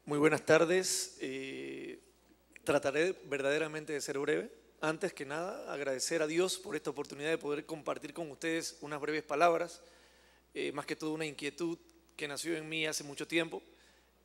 Muy buenas tardes. Trataré verdaderamente de ser breve. Antes que nada, agradecer a Dios por esta oportunidad de poder compartir con ustedes unas breves palabras, más que todo una inquietud que nació en mí hace mucho tiempo.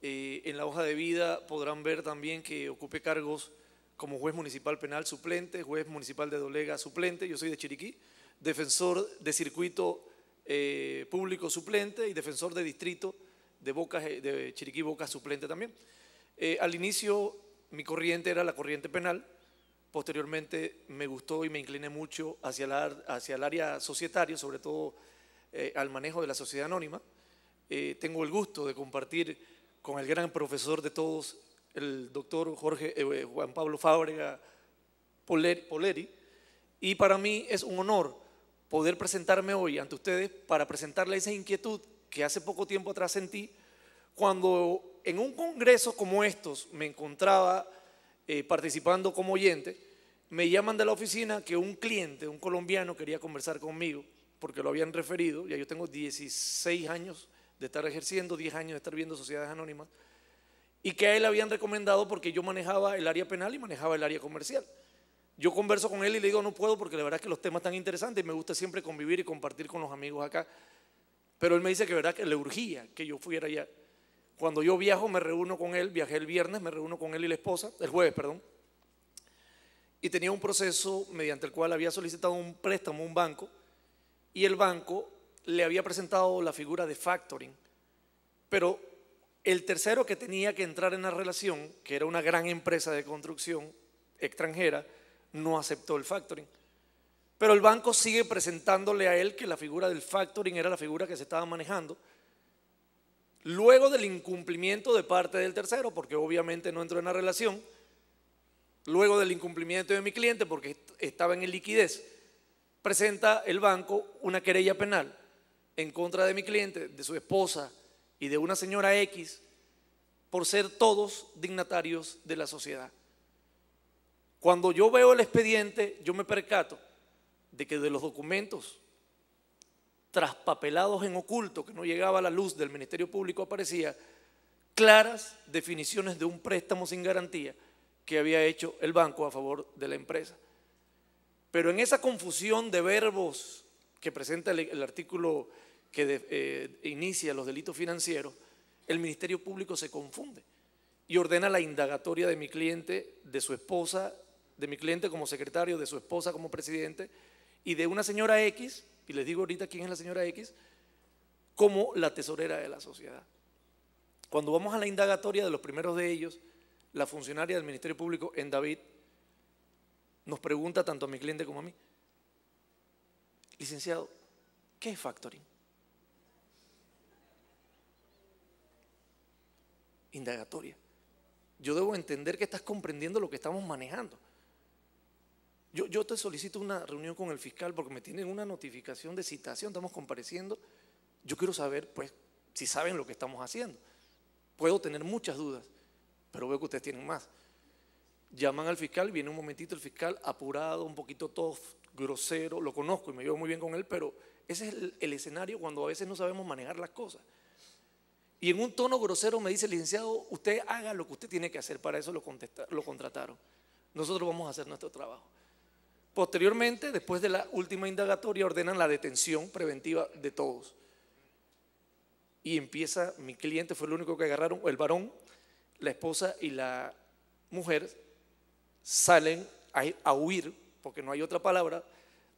En la hoja de vida podrán ver también que ocupé cargos como juez municipal penal suplente, juez municipal de Dolega suplente, yo soy de Chiriquí, defensor de circuito público suplente y defensor de distrito de Chiriquí Boca suplente también. Al inicio mi corriente era la corriente penal, posteriormente me gustó y me incliné mucho hacia el área societaria, sobre todo al manejo de la sociedad anónima. Tengo el gusto de compartir con el gran profesor de todos, el doctor Juan Pablo Fábrega Poleri, y para mí es un honor poder presentarme hoy ante ustedes para presentarles esa inquietud que hace poco tiempo atrás sentí cuando en un congreso como estos me encontraba participando como oyente. Me llaman de la oficina que un cliente, un colombiano, quería conversar conmigo porque lo habían referido. Ya yo tengo 16 años de estar ejerciendo, 10 años de estar viendo sociedades anónimas, y que a él le habían recomendado porque yo manejaba el área penal y manejaba el área comercial. Yo converso con él y le digo no puedo porque la verdad es que los temas están interesantes y me gusta siempre convivir y compartir con los amigos acá. Pero él me dice que verdad que le urgía que yo fuera allá. Cuando yo viajo me reúno con él, viajé el viernes, me reúno con él y la esposa, el jueves, perdón, y tenía un proceso mediante el cual había solicitado un préstamo a un banco y el banco le había presentado la figura de factoring, pero el tercero que tenía que entrar en la relación, que era una gran empresa de construcción extranjera, no aceptó el factoring. Pero el banco sigue presentándole a él que la figura del factoring era la figura que se estaba manejando, luego del incumplimiento de parte del tercero, porque obviamente no entró en la relación, luego del incumplimiento de mi cliente, porque estaba en liquidez, presenta el banco una querella penal en contra de mi cliente, de su esposa y de una señora X, por ser todos dignatarios de la sociedad. Cuando yo veo el expediente, yo me percato de que de los documentos traspapelados en oculto, que no llegaba a la luz del Ministerio Público, aparecía claras definiciones de un préstamo sin garantía que había hecho el banco a favor de la empresa. Pero en esa confusión de verbos que presenta el artículo que inicia los delitos financieros, el Ministerio Público se confunde y ordena la indagatoria de mi cliente, de su esposa, de mi cliente como secretario, de su esposa como presidente y de una señora X, y les digo ahorita quién es la señora X, como la tesorera de la sociedad. Cuando vamos a la indagatoria de los primeros de ellos, la funcionaria del Ministerio Público en David nos pregunta tanto a mi cliente como a mí: licenciado, ¿qué es factoring? Indagatoria. Yo debo entender que estás comprendiendo lo que estamos manejando. Yo te solicito una reunión con el fiscal porque me tienen una notificación de citación, estamos compareciendo. Yo quiero saber, pues, si saben lo que estamos haciendo. Puedo tener muchas dudas, pero veo que ustedes tienen más. Llaman al fiscal, viene un momentito el fiscal, apurado, un poquito tough, grosero, lo conozco y me llevo muy bien con él, pero ese es el escenario cuando a veces no sabemos manejar las cosas. Y en un tono grosero me dice: licenciado, usted haga lo que usted tiene que hacer, para eso lo contrataron. Nosotros vamos a hacer nuestro trabajo. Posteriormente, después de la última indagatoria, ordenan la detención preventiva de todos. Y empieza, mi cliente fue el único que agarraron, el varón, la esposa y la mujer salen a huir, porque no hay otra palabra,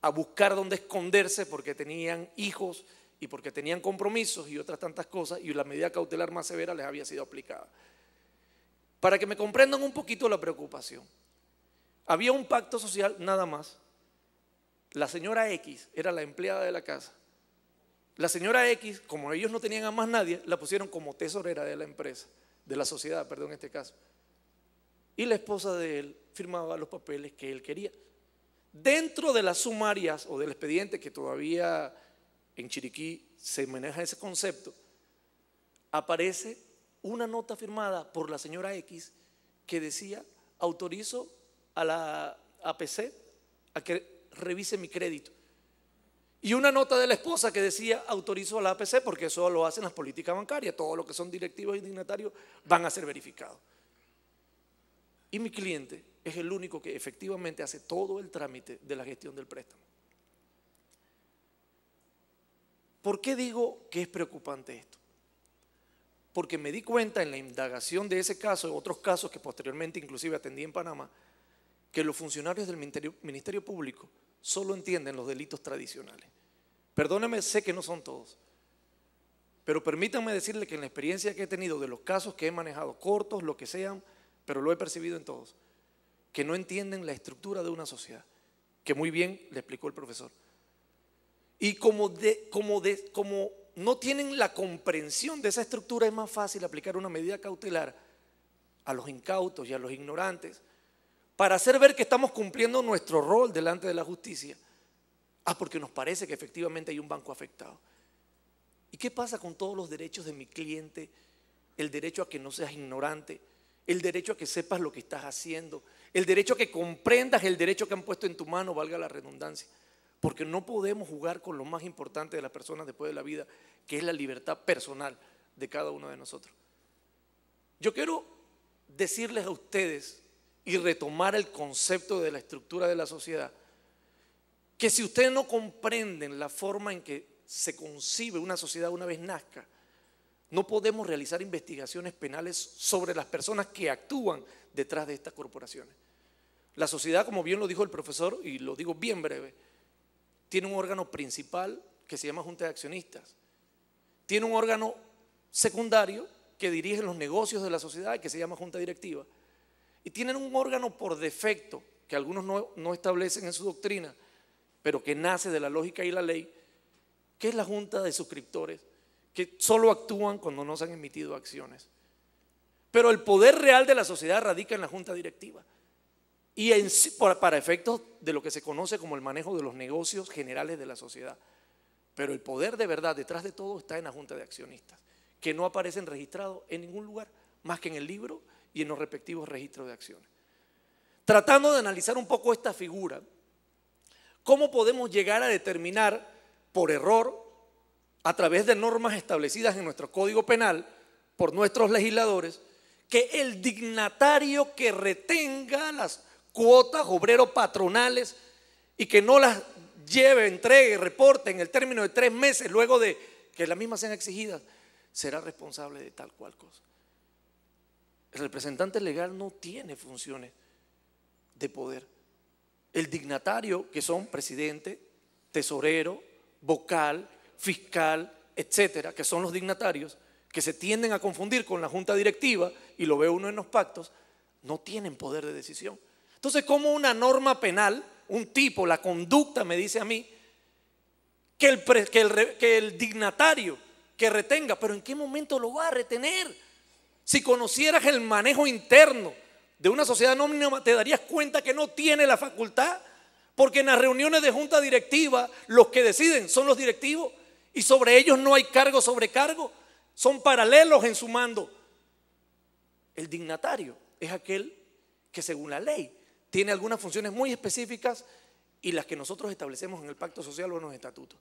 a buscar dónde esconderse porque tenían hijos y porque tenían compromisos y otras tantas cosas, y la medida cautelar más severa les había sido aplicada. Para que me comprendan un poquito la preocupación, había un pacto social nada más. La señora X era la empleada de la casa. La señora X, como ellos no tenían a más nadie, la pusieron como tesorera de la empresa, de la sociedad, perdón, en este caso. Y la esposa de él firmaba los papeles que él quería. Dentro de las sumarias o del expediente, que todavía en Chiriquí se maneja ese concepto, aparece una nota firmada por la señora X que decía: autorizo a la APC a que revise mi crédito. Y una nota de la esposa que decía: autorizo a la APC porque eso lo hacen las políticas bancarias, todo lo que son directivos y dignatarios van a ser verificados. Y mi cliente es el único que efectivamente hace todo el trámite de la gestión del préstamo. ¿Por qué digo que es preocupante esto? Porque me di cuenta en la indagación de ese caso y otros casos que posteriormente inclusive atendí en Panamá, que los funcionarios del Ministerio Público solo entienden los delitos tradicionales. Perdónenme, sé que no son todos, pero permítanme decirle que en la experiencia que he tenido de los casos que he manejado, cortos, lo que sean, pero lo he percibido en todos, que no entienden la estructura de una sociedad, que muy bien le explicó el profesor. Y como no tienen la comprensión de esa estructura, es más fácil aplicar una medida cautelar a los incautos y a los ignorantes para hacer ver que estamos cumpliendo nuestro rol delante de la justicia. Porque nos parece que efectivamente hay un banco afectado. ¿Y qué pasa con todos los derechos de mi cliente? El derecho a que no seas ignorante, el derecho a que sepas lo que estás haciendo, el derecho a que comprendas el derecho que han puesto en tu mano, valga la redundancia. Porque no podemos jugar con lo más importante de las personas después de la vida, que es la libertad personal de cada uno de nosotros. Yo quiero decirles a ustedes y retomar el concepto de la estructura de la sociedad, que si ustedes no comprenden la forma en que se concibe una sociedad una vez nazca, no podemos realizar investigaciones penales sobre las personas que actúan detrás de estas corporaciones. La sociedad, como bien lo dijo el profesor, y lo digo bien breve, tiene un órgano principal que se llama Junta de Accionistas, tiene un órgano secundario que dirige los negocios de la sociedad y que se llama Junta Directiva, y tienen un órgano por defecto que algunos no establecen en su doctrina, pero que nace de la lógica y la ley, que es la Junta de Suscriptores, que solo actúan cuando no se han emitido acciones. Pero el poder real de la sociedad radica en la Junta Directiva y para efectos de lo que se conoce como el manejo de los negocios generales de la sociedad. Pero el poder de verdad detrás de todo está en la Junta de Accionistas, que no aparecen registrados en ningún lugar más que en el libro y en los respectivos registros de acciones. Tratando de analizar un poco esta figura, ¿cómo podemos llegar a determinar por error, a través de normas establecidas en nuestro Código Penal por nuestros legisladores, que el dignatario que retenga las cuotas obrero-patronales y que no las lleve, entregue, reporte en el término de 3 meses luego de que las mismas sean exigidas, será responsable de tal cual cosa? El representante legal no tiene funciones de poder. El dignatario, que son presidente, tesorero, vocal, fiscal, etcétera, que son los dignatarios, que se tienden a confundir con la junta directiva, y lo ve uno en los pactos, no tienen poder de decisión. Entonces, ¿cómo una norma penal, un tipo, la conducta me dice a mí que el dignatario que retenga, pero ¿en qué momento lo va a retener? Si conocieras el manejo interno de una sociedad anónima, te darías cuenta que no tiene la facultad, porque en las reuniones de junta directiva los que deciden son los directivos y sobre ellos no hay cargo sobre cargo, son paralelos en su mando. El dignatario es aquel que según la ley tiene algunas funciones muy específicas y las que nosotros establecemos en el pacto social o en los estatutos.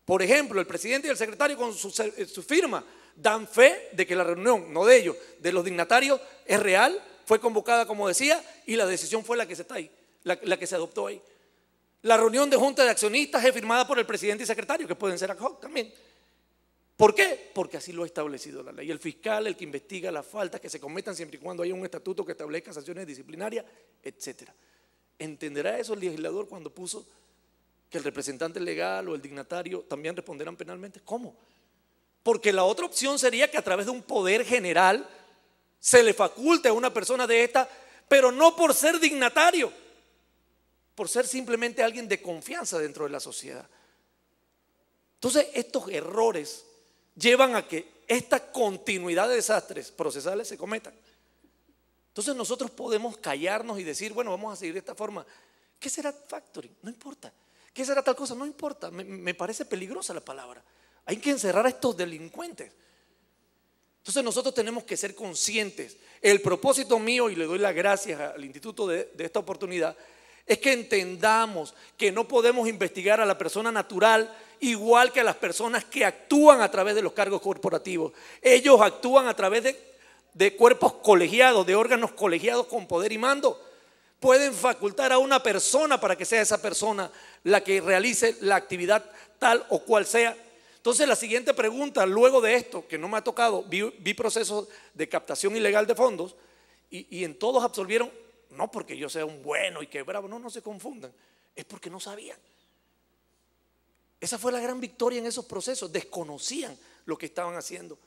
Por ejemplo, el presidente y el secretario con su firma dan fe de que la reunión, no de ellos, de los dignatarios es real, fue convocada como decía y la decisión fue la que se está ahí, la que se adoptó ahí. La reunión de junta de accionistas es firmada por el presidente y secretario, que pueden ser ad hoc también. ¿Por qué? Porque así lo ha establecido la ley. El fiscal, el que investiga las faltas que se cometan siempre y cuando haya un estatuto que establezca sanciones disciplinarias, etcétera. ¿Entenderá eso el legislador cuando puso que el representante legal o el dignatario también responderán penalmente? ¿Cómo? Porque la otra opción sería que a través de un poder general se le faculte a una persona de esta, pero no por ser dignatario, por ser simplemente alguien de confianza dentro de la sociedad. Entonces, estos errores llevan a que esta continuidad de desastres procesales se cometan. Entonces nosotros podemos callarnos y decir, bueno, vamos a seguir de esta forma. ¿Qué será factoring? No importa. ¿Qué será tal cosa? No importa. Me parece peligrosa la palabra. Hay que encerrar a estos delincuentes. Entonces nosotros tenemos que ser conscientes. El propósito mío, y le doy las gracias al instituto de esta oportunidad, es que entendamos que no podemos investigar a la persona natural igual que a las personas que actúan a través de los cargos corporativos. Ellos actúan a través de cuerpos colegiados, de órganos colegiados con poder y mando. Pueden facultar a una persona para que sea esa persona la que realice la actividad tal o cual sea. Entonces la siguiente pregunta, luego de esto, que no me ha tocado, vi procesos de captación ilegal de fondos y en todos absolvieron, no porque yo sea un bueno y que bravo, no se confundan, es porque no sabían. Esa fue la gran victoria en esos procesos, desconocían lo que estaban haciendo.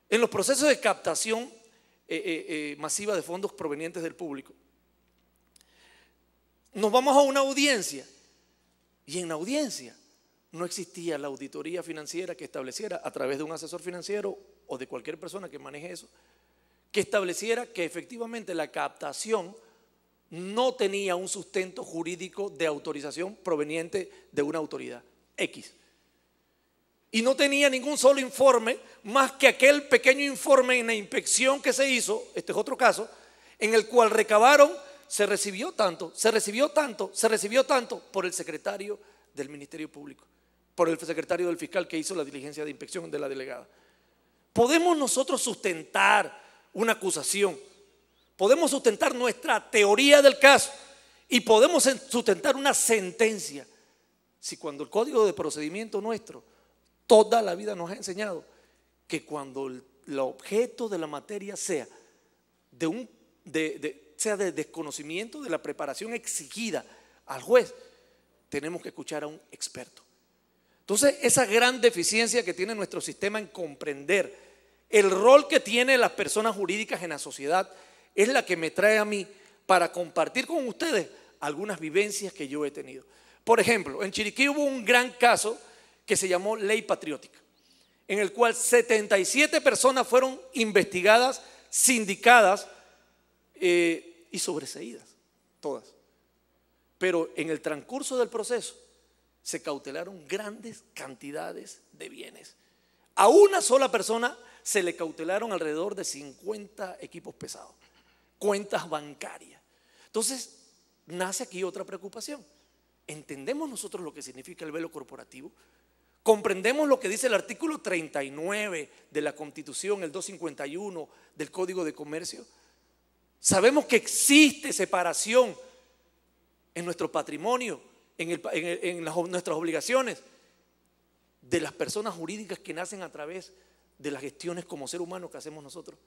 En los procesos de captación masiva de fondos provenientes del público, nos vamos a una audiencia y en la audiencia no existía la auditoría financiera que estableciera a través de un asesor financiero o de cualquier persona que maneje eso, que estableciera que efectivamente la captación no tenía un sustento jurídico de autorización proveniente de una autoridad X. Y no tenía ningún solo informe más que aquel pequeño informe en la inspección que se hizo, este es otro caso, en el cual recabaron, se recibió tanto por el secretario del Ministerio Público, por el secretario del fiscal que hizo la diligencia de inspección de la delegada. Podemos nosotros sustentar una acusación, podemos sustentar nuestra teoría del caso y podemos sustentar una sentencia si cuando el código de procedimiento nuestro toda la vida nos ha enseñado que cuando el objeto de la materia sea de desconocimiento de la preparación exigida al juez, tenemos que escuchar a un experto. Entonces, esa gran deficiencia que tiene nuestro sistema en comprender el rol que tienen las personas jurídicas en la sociedad es la que me trae a mí para compartir con ustedes algunas vivencias que yo he tenido. Por ejemplo, en Chiriquí hubo un gran caso que se llamó Ley Patriótica, en el cual 77 personas fueron investigadas, sindicadas y sobreseídas, todas. Pero en el transcurso del proceso se cautelaron grandes cantidades de bienes. A una sola persona se le cautelaron alrededor de 50 equipos pesados, cuentas bancarias. Entonces, nace aquí otra preocupación. ¿Entendemos nosotros lo que significa el velo corporativo? ¿Comprendemos lo que dice el artículo 39 de la Constitución, el 251 del Código de Comercio? ¿Sabemos que existe separación en nuestro patrimonio, en nuestras obligaciones de las personas jurídicas que nacen a través de las gestiones como ser humano que hacemos nosotros?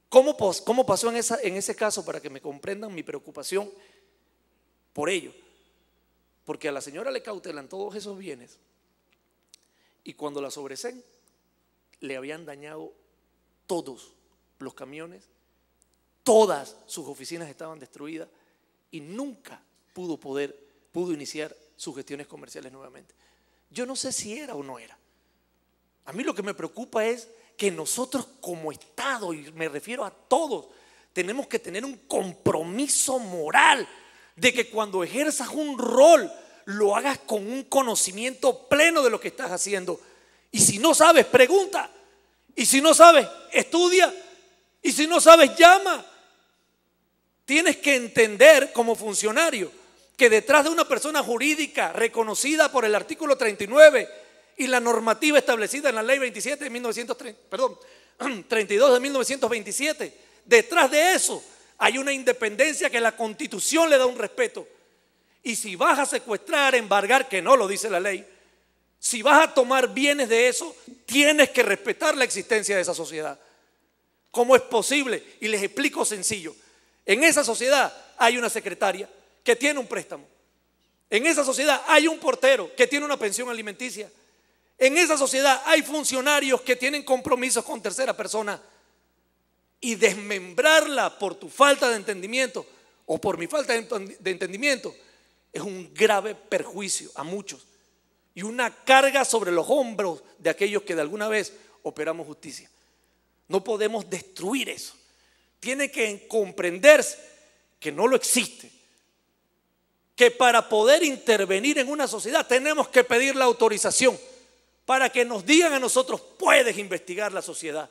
¿Cómo pasó en ese caso para que me comprendan mi preocupación por ello? Porque a la señora le cautelan todos esos bienes y cuando la sobreseen le habían dañado todos los camiones, todas sus oficinas estaban destruidas y nunca pudo iniciar sus gestiones comerciales nuevamente. Yo no sé si era o no era. A mí lo que me preocupa es que nosotros como Estado, y me refiero a todos, tenemos que tener un compromiso moral de que cuando ejerzas un rol lo hagas con un conocimiento pleno de lo que estás haciendo. Y si no sabes, pregunta. Y si no sabes, estudia. Y si no sabes, llama. Tienes que entender como funcionario que detrás de una persona jurídica reconocida por el artículo 39 y la normativa establecida en la ley 32 de 1927, detrás de eso hay una independencia que la Constitución le da un respeto. Y si vas a secuestrar, embargar, que no lo dice la ley, si vas a tomar bienes de eso, tienes que respetar la existencia de esa sociedad. ¿Cómo es posible? Y les explico sencillo. En esa sociedad hay una secretaria que tiene un préstamo. En esa sociedad hay un portero que tiene una pensión alimenticia. En esa sociedad hay funcionarios que tienen compromisos con tercera persona. Y desmembrarla por tu falta de entendimiento o por mi falta de entendimiento es un grave perjuicio a muchos y una carga sobre los hombros de aquellos que de alguna vez operamos justicia. No podemos destruir eso. Tiene que comprenderse que no lo existe. Que para poder intervenir en una sociedad tenemos que pedir la autorización para que nos digan a nosotros: puedes investigar la sociedad,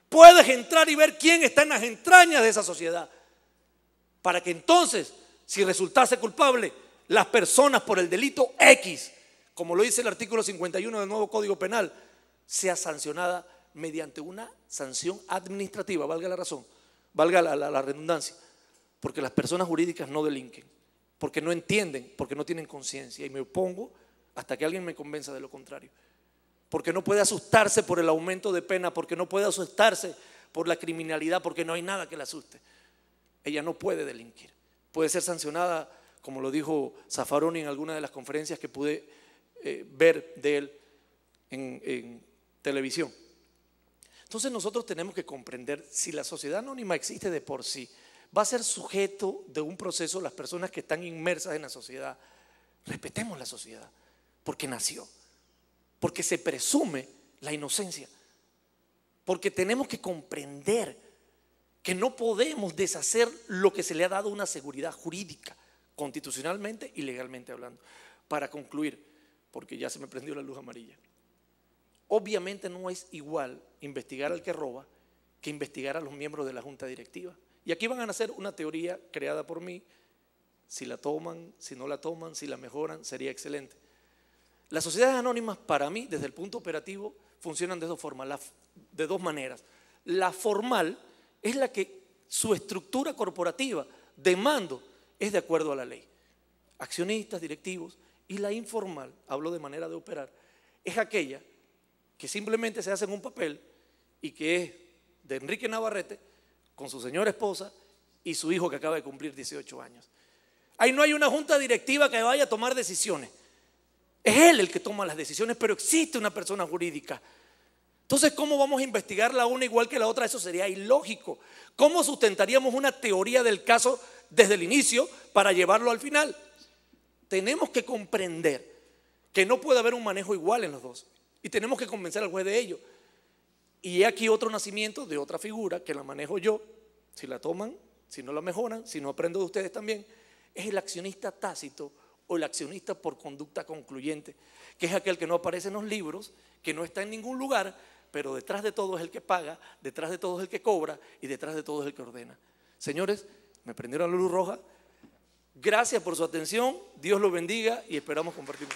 puedes entrar y ver quién está en las entrañas de esa sociedad, para que entonces si resultase culpable, las personas por el delito X, como lo dice el artículo 51 del nuevo Código Penal, sea sancionada mediante una sanción administrativa, valga la razón, valga la redundancia, porque las personas jurídicas no delinquen, porque no entienden, porque no tienen conciencia, y me opongo hasta que alguien me convenza de lo contrario, porque no puede asustarse por el aumento de pena, porque no puede asustarse por la criminalidad, porque no hay nada que la asuste. Ella no puede delinquir, puede ser sancionada, como lo dijo Zaffaroni en alguna de las conferencias que pude ver de él en televisión. Entonces nosotros tenemos que comprender, si la sociedad anónima existe de por sí, va a ser sujeto de un proceso las personas que están inmersas en la sociedad. Respetemos la sociedad, porque nació, porque se presume la inocencia, porque tenemos que comprender que no podemos deshacer lo que se le ha dado una seguridad jurídica, constitucionalmente y legalmente hablando. Para concluir, porque ya se me prendió la luz amarilla, obviamente no es igual investigar al que roba que investigar a los miembros de la junta directiva. Y aquí van a nacer una teoría creada por mí. Si la toman, si no la toman, si la mejoran, sería excelente. Las sociedades anónimas, para mí, desde el punto operativo, funcionan de dos formas, de dos maneras. La formal es la que su estructura corporativa de mando es de acuerdo a la ley. Accionistas, directivos. Y la informal, hablo de manera de operar, es aquella que simplemente se hace en un papel y que es de Enrique Navarrete con su señora esposa y su hijo que acaba de cumplir 18 años. Ahí no hay una junta directiva que vaya a tomar decisiones. Es él el que toma las decisiones, pero existe una persona jurídica. Entonces, ¿cómo vamos a investigar la una igual que la otra? Eso sería ilógico. ¿Cómo sustentaríamos una teoría del caso desde el inicio para llevarlo al final? Tenemos que comprender que no puede haber un manejo igual en los dos y tenemos que convencer al juez de ello. Y aquí otro nacimiento de otra figura que la manejo yo, si la toman, si no la mejoran, si no aprendo de ustedes también, es el accionista tácito o el accionista por conducta concluyente, que es aquel que no aparece en los libros, que no está en ningún lugar, pero detrás de todo es el que paga, detrás de todo es el que cobra y detrás de todo es el que ordena. Señores, me prendieron la luz roja. Gracias por su atención, Dios los bendiga y esperamos compartir.